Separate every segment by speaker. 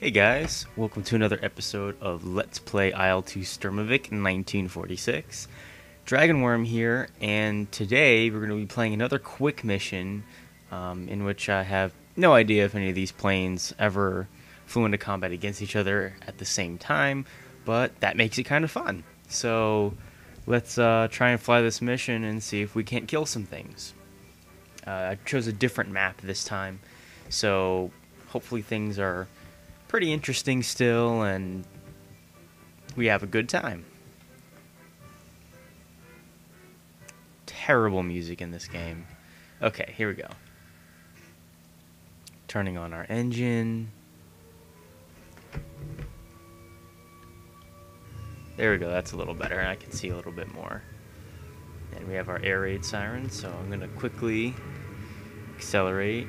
Speaker 1: Hey guys, welcome to another episode of Let's Play IL-2 Sturmovik in 1946. Dragonworm here, and today we're going to be playing another quick mission in which I have no idea if any of these planes ever flew into combat against each other at the same time, but that makes it kind of fun. So let's try and fly this mission and see if we can't kill some things. I chose a different map this time, so hopefully things are pretty interesting still, and we have a good time. Terrible music in this game. Okay, here we go. Turning on our engine. There we go, that's a little better. I can see a little bit more. And we have our air raid siren, so I'm going to quickly accelerate.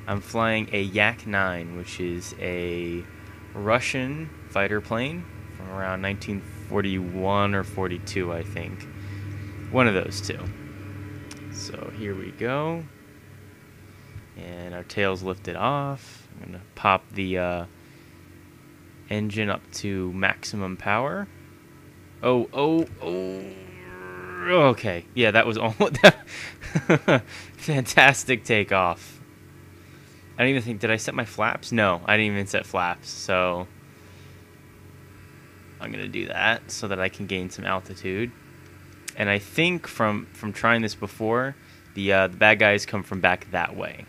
Speaker 1: I'm flying a Yak-9, which is a Russian fighter plane from around 1941 or 42, I think. One of those two. So here we go. And our tail's lifted off. I'm going to pop the engine up to maximum power. Oh. Okay. Yeah, that was almost... Fantastic takeoff. I don't even think, did I set my flaps? No, I didn't even set flaps, so I'm going to do that so that I can gain some altitude. And I think from trying this before, the bad guys come from back that way.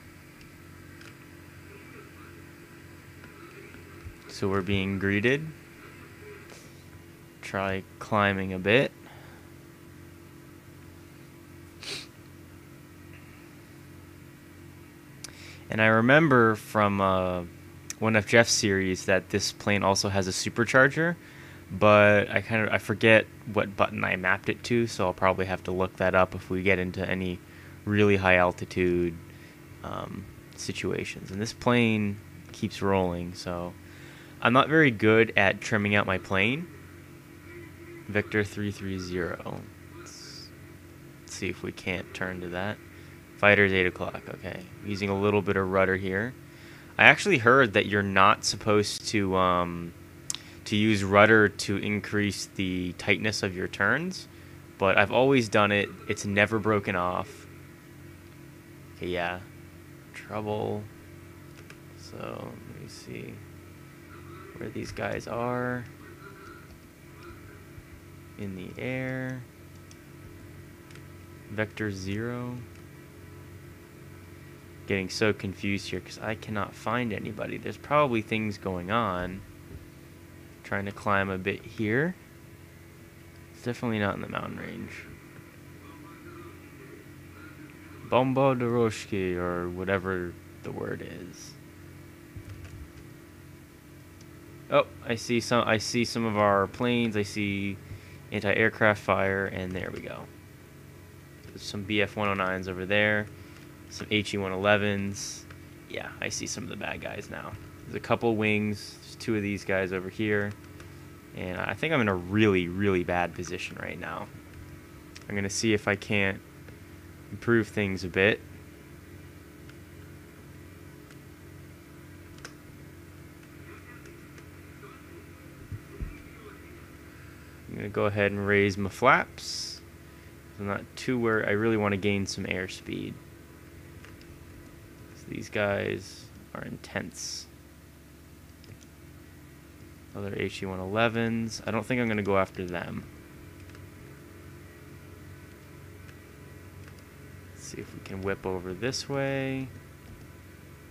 Speaker 1: So we're being greeted. Try climbing a bit. And I remember from one of Jeff's series that this plane also has a supercharger, but I forget what button I mapped it to, so I'll probably have to look that up if we get into any really high altitude situations. And this plane keeps rolling, so I'm not very good at trimming out my plane. Victor 330. Let's see if we can't turn to that. Fighter's 8 o'clock, okay. Using a little bit of rudder here. I actually heard that you're not supposed to use rudder to increase the tightness of your turns, but I've always done it. It's never broken off. Okay, yeah. Trouble. So, let me see where these guys are. In the air. Vector 0. Getting so confused here because I cannot find anybody. There's probably things going on. Trying to climb a bit here. It's definitely not in the mountain range. Bomba Doroshki, or whatever the word is. Oh, I see some of our planes. I see anti-aircraft fire, and there we go. There's some BF-109s over there. Some HE-111s. Yeah, I see some of the bad guys now. There's a couple wings. There's two of these guys over here. And I think I'm in a really, really bad position right now. I'm going to see if I can't improve things a bit. I'm going to go ahead and raise my flaps. I'm not too worried. I really want to gain some airspeed. These guys are intense. Other HE-111s. I don't think I'm going to go after them. Let's see if we can whip over this way.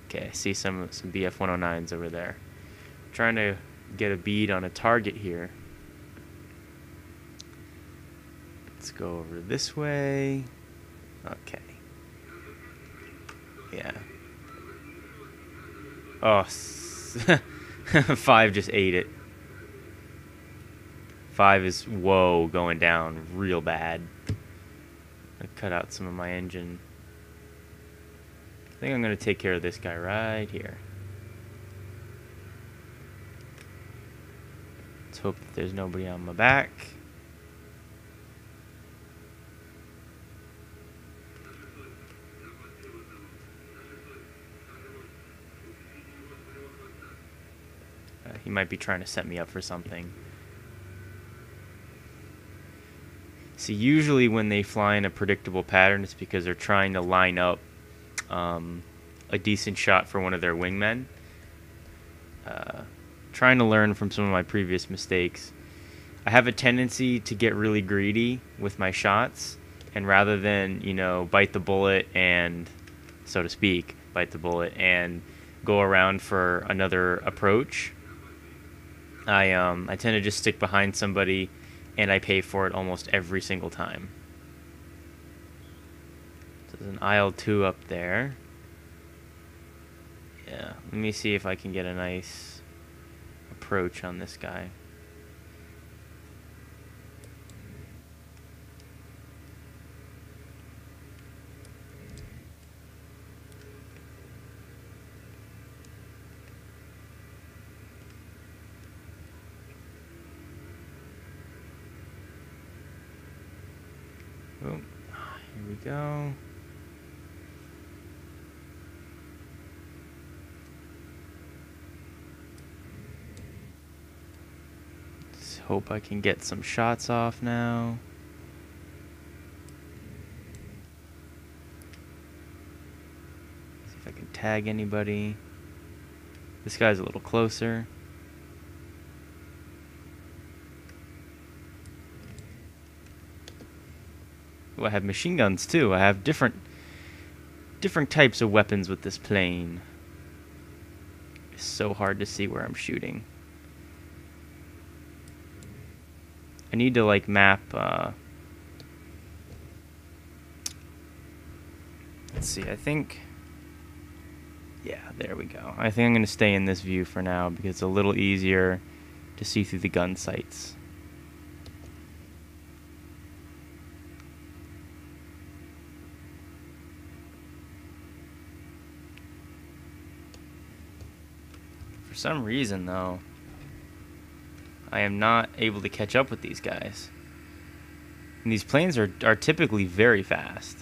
Speaker 1: Okay, I see some BF-109s over there. I'm trying to get a bead on a target here. Let's go over this way. Okay. Yeah. Oh, 5 just ate it. 5 is, whoa, going down real bad. I cut out some of my engine. I think I'm going to take care of this guy right here. Let's hope that there's nobody on my back. He might be trying to set me up for something. See, usually when they fly in a predictable pattern, it's because they're trying to line up a decent shot for one of their wingmen. Trying to learn from some of my previous mistakes. I have a tendency to get really greedy with my shots, and rather than, you know, bite the bullet and, so to speak, bite the bullet and go around for another approach, I tend to just stick behind somebody, and I pay for it almost every single time. So there's an IL-2 up there. Yeah, let me see if I can get a nice approach on this guy. Boom. Here we go. Let's hope I can get some shots off now. See if I can tag anybody. This guy's a little closer. Ooh, I have machine guns too. I have different types of weapons with this plane. It's so hard to see where I'm shooting. I need to like map let's see, I think, yeah, there we go. I think I'm going to stay in this view for now because it's a little easier to see through the gun sights. For some reason, though, I am not able to catch up with these guys. And these planes are typically very fast.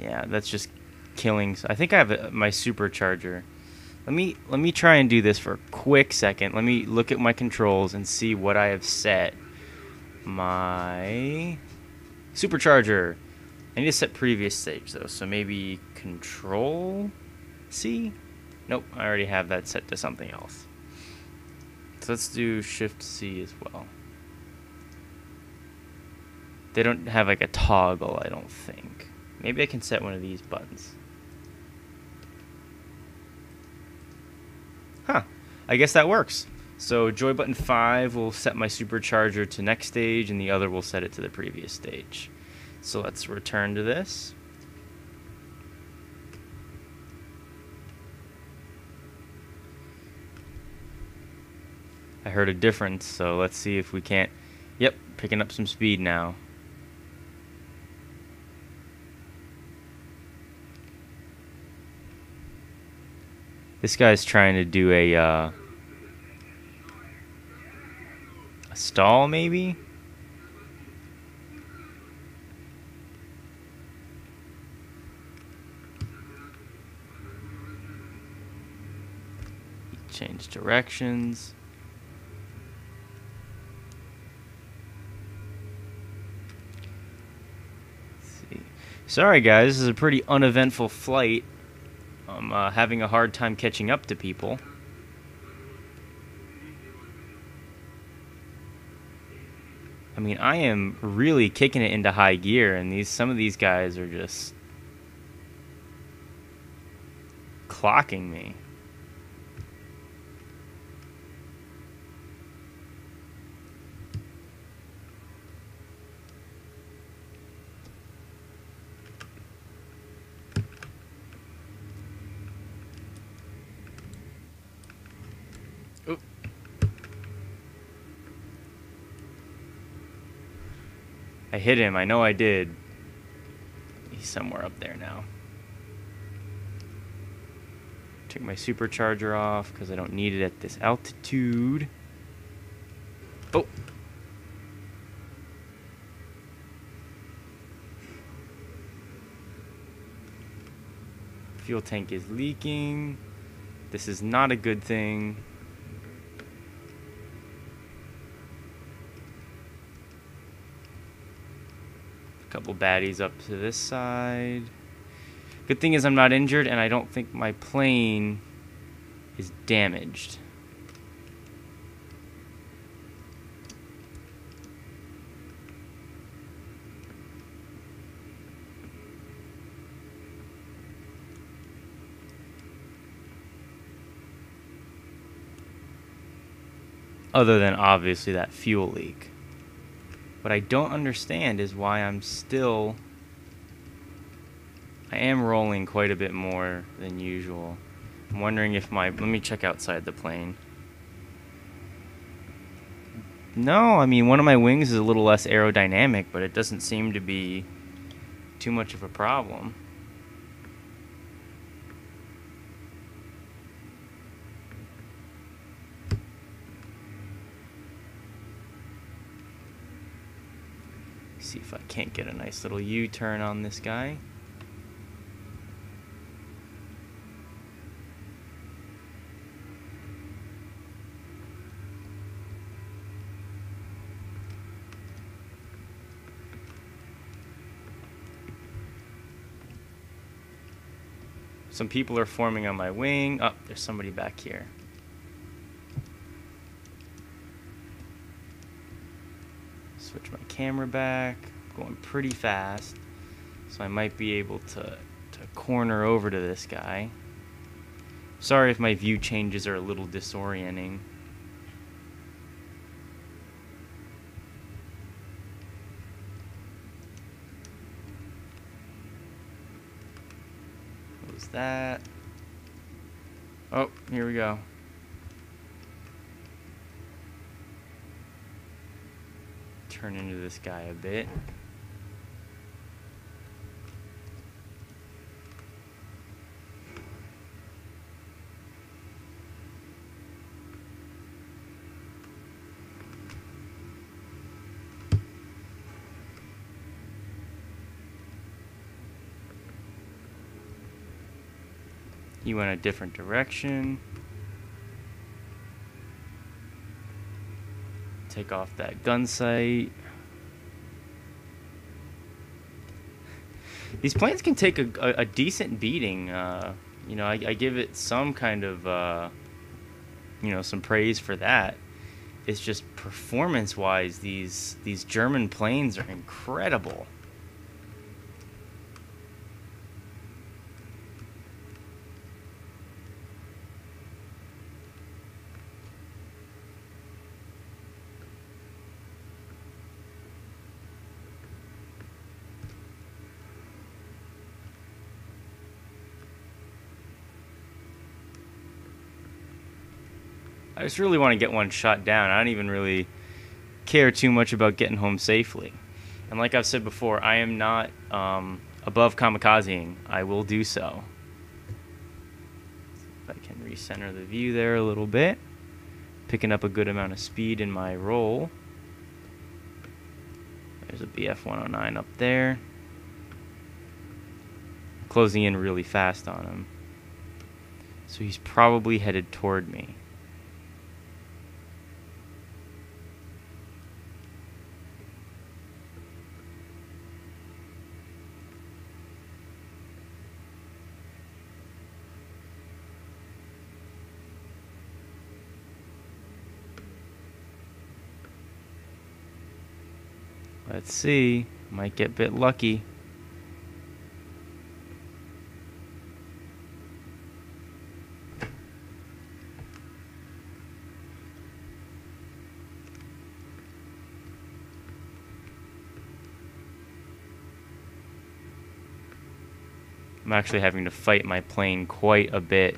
Speaker 1: Yeah, that's just killing. I think I have my supercharger. Let me try and do this for a quick second. Let me look at my controls and see what I have set. My supercharger. I need to set previous stage though, so maybe Control C? Nope, I already have that set to something else. So let's do Shift C as well. They don't have like a toggle, I don't think. Maybe I can set one of these buttons. Huh, I guess that works. So joy button 5 will set my supercharger to next stage, and the other will set it to the previous stage. So let's return to this. I heard a difference, so let's see if we can't. Yep, picking up some speed now. This guy's trying to do a stall, maybe? Change directions. Let's see. Sorry guys, this is a pretty uneventful flight. I'm having a hard time catching up to people. I mean, I am really kicking it into high gear, and some of these guys are just clocking me. Oop. I hit him, I know I did. He's somewhere up there now. Took my supercharger off because I don't need it at this altitude. Oh! Fuel tank is leaking. This is not a good thing. A couple baddies up to this side. Good thing is I'm not injured, and I don't think my plane is damaged. Other than obviously that fuel leak. What I don't understand is why I am rolling quite a bit more than usual. I'm wondering if let me check outside the plane. No, I mean, one of my wings is a little less aerodynamic, but it doesn't seem to be too much of a problem. See if I can't get a nice little U-turn on this guy. Some people are forming on my wing. Oh, there's somebody back here. Switch my camera back. I'm going pretty fast, so I might be able to corner over to this guy. Sorry if my view changes are a little disorienting. What was that? Oh, here we go. Turn into this guy a bit. He went a different direction. Take off that gun sight. These planes can take a decent beating. You know, I give it some kind of, you know, some praise for that. It's just performance-wise, these German planes are incredible. I just really want to get one shot down. I don't even really care too much about getting home safely. And like I've said before, I am not above kamikazeing. I will do so. If I can recenter the view there a little bit. Picking up a good amount of speed in my roll. There's a BF 109 up there. Closing in really fast on him. So he's probably headed toward me. Let's see. Might get a bit lucky. I'm actually having to fight my plane quite a bit.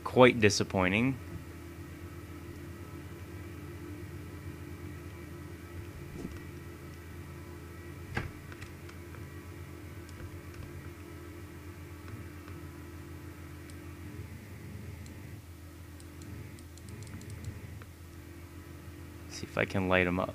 Speaker 1: Quite disappointing. See if I can light them up.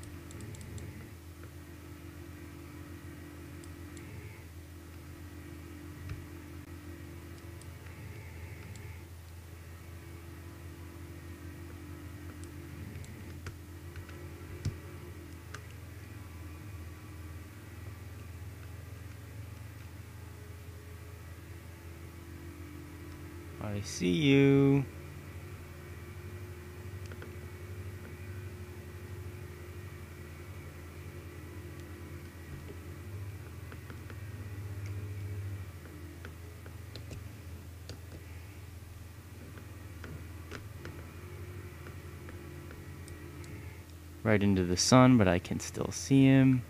Speaker 1: I see you. Right into the sun, but I can still see him.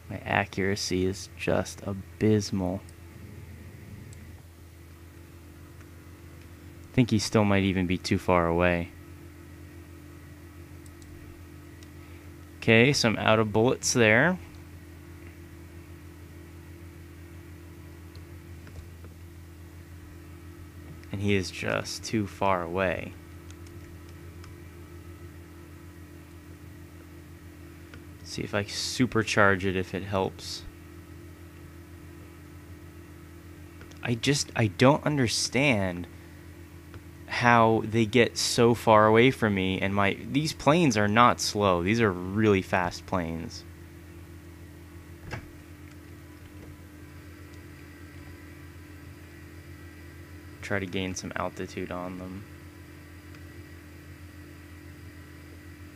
Speaker 1: My accuracy is just abysmal. I think he still might even be too far away. Okay, so I'm out of bullets there. And he is just too far away. See if I supercharge it, if it helps. I don't understand how they get so far away from me, and these planes are not slow. These are really fast planes. Try to gain some altitude on them.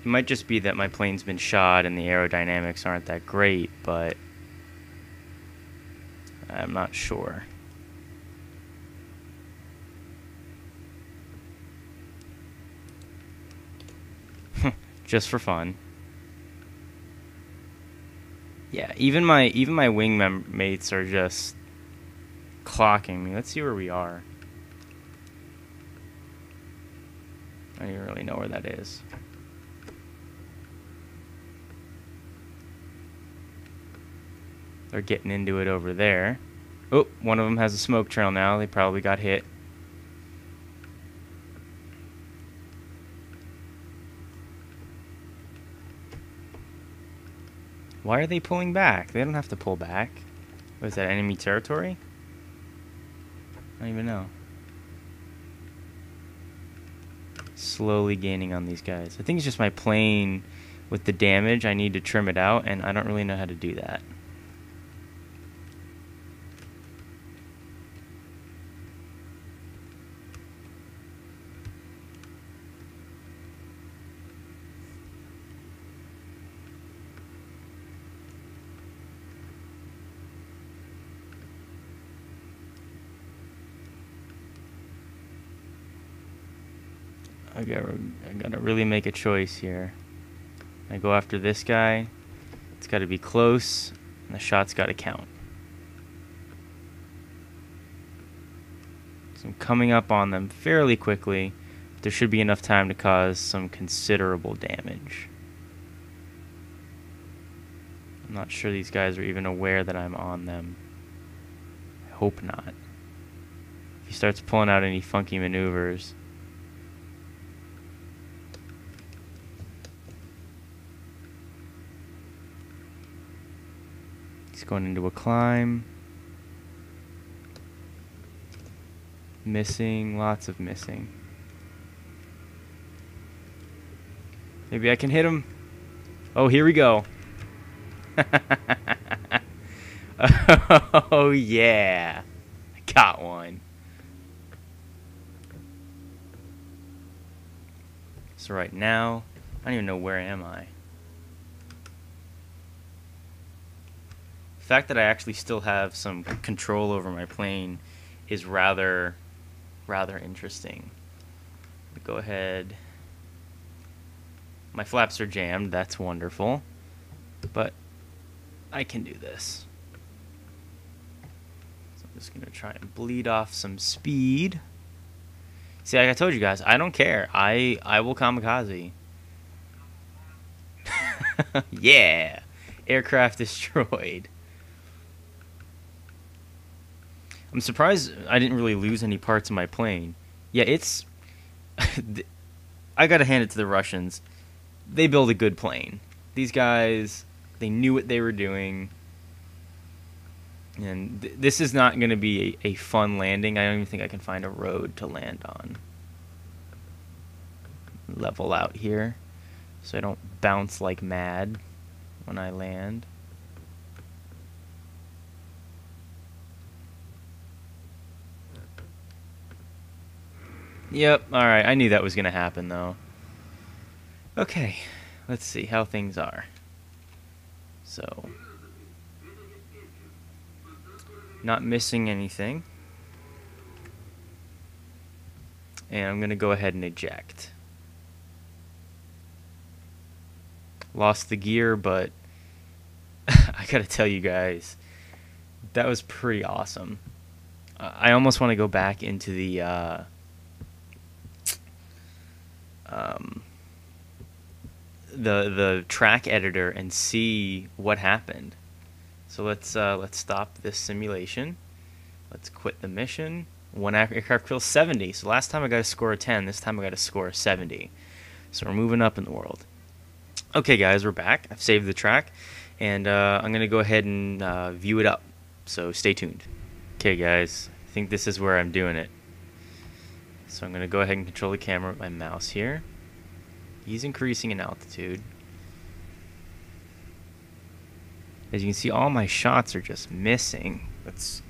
Speaker 1: It might just be that my plane's been shot and the aerodynamics aren't that great, but I'm not sure. Just for fun. Yeah, even my wing mates are just clocking me. Let's see where we are. I don't even really know where that is. They're getting into it over there. Oh, one of them has a smoke trail now. They probably got hit. Why are they pulling back? They don't have to pull back. What is that, enemy territory? I don't even know. Slowly gaining on these guys. I think it's just my plane with the damage. I need to trim it out, and I don't really know how to do that. I gotta really make a choice here. I go after this guy. It's got to be close, and the shot's got to count. So I'm coming up on them fairly quickly. But there should be enough time to cause some considerable damage. I'm not sure these guys are even aware that I'm on them. I hope not. If he starts pulling out any funky maneuvers. He's going into a climb. Missing, lots of missing. Maybe I can hit him. Oh, here we go. Oh, yeah. I got one. So right now, I don't even know where am I. The fact that I actually still have some control over my plane is rather interesting. Go ahead. My flaps are jammed. That's wonderful. But I can do this. So I'm just going to try and bleed off some speed. See, like I told you guys, I don't care. I will kamikaze. Yeah. Aircraft destroyed. I'm surprised I didn't really lose any parts of my plane. Yeah, it's... I gotta hand it to the Russians. They build a good plane. These guys, they knew what they were doing. And this is not going to be a fun landing. I don't even think I can find a road to land on. Level out here so I don't bounce like mad when I land. Yep, alright. I knew that was going to happen, though. Okay, let's see how things are. So, not missing anything. And I'm going to go ahead and eject. Lost the gear, but I gotta tell you guys, that was pretty awesome. I almost want to go back into the track editor and see what happened. So let's stop this simulation. Let's quit the mission. One aircraft kill 70. So last time I got a score of 10. This time I got a score of 70. So we're moving up in the world. Okay, guys, we're back. I've saved the track, and I'm going to go ahead and view it up, so stay tuned. Okay, guys, I think this is where I'm doing it. So I'm going to go ahead and control the camera with my mouse here. He's increasing in altitude. As you can see, all my shots are just missing. Let's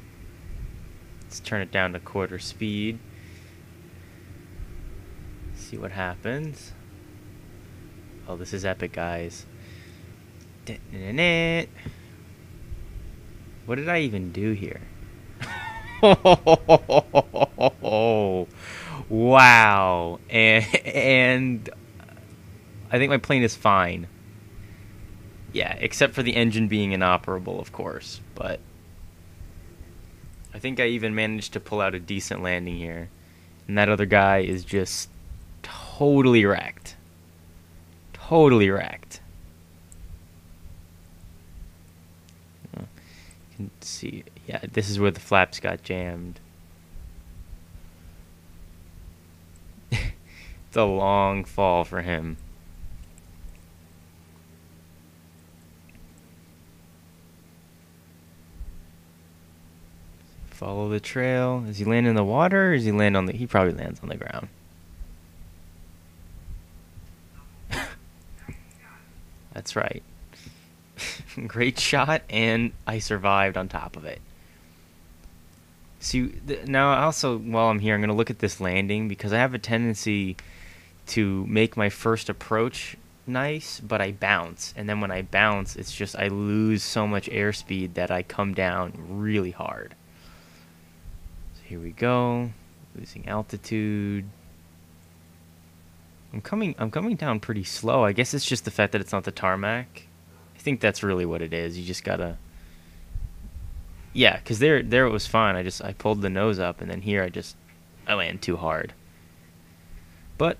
Speaker 1: turn it down to quarter speed. See what happens. Oh, this is epic, guys. What did I even do here? Oh, wow. And I think my plane is fine. Yeah, except for the engine being inoperable, of course. But I think I even managed to pull out a decent landing here. And that other guy is just totally wrecked. Totally wrecked. You can see, yeah, this is where the flaps got jammed. It's a long fall for him. Follow the trail. Does he land in the water, or does he land on the... He probably lands on the ground. That's right. Great shot, and I survived on top of it. See, now also, while I'm here, I'm going to look at this landing, because I have a tendency to make my first approach nice, but I bounce. And then when I bounce, it's just I lose so much airspeed that I come down really hard. So here we go. Losing altitude. I'm coming down pretty slow. I guess it's just the fact that it's not the tarmac. I think that's really what it is. You just gotta... Yeah, because there it was fine. I pulled the nose up, and then here I land too hard. But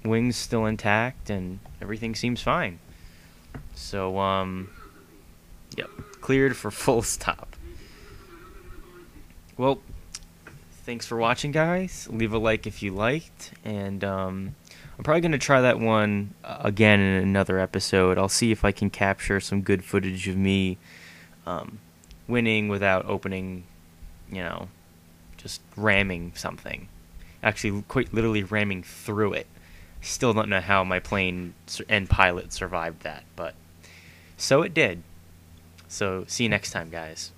Speaker 1: wings still intact, and everything seems fine. So, yep, cleared for full stop. Well, thanks for watching, guys. Leave a like if you liked, and I'm probably going to try that one again in another episode. I'll see if I can capture some good footage of me winning without opening, just ramming something. Actually, quite literally ramming through it. Still don't know how my plane and pilot survived that, but so it did. So see you next time, guys.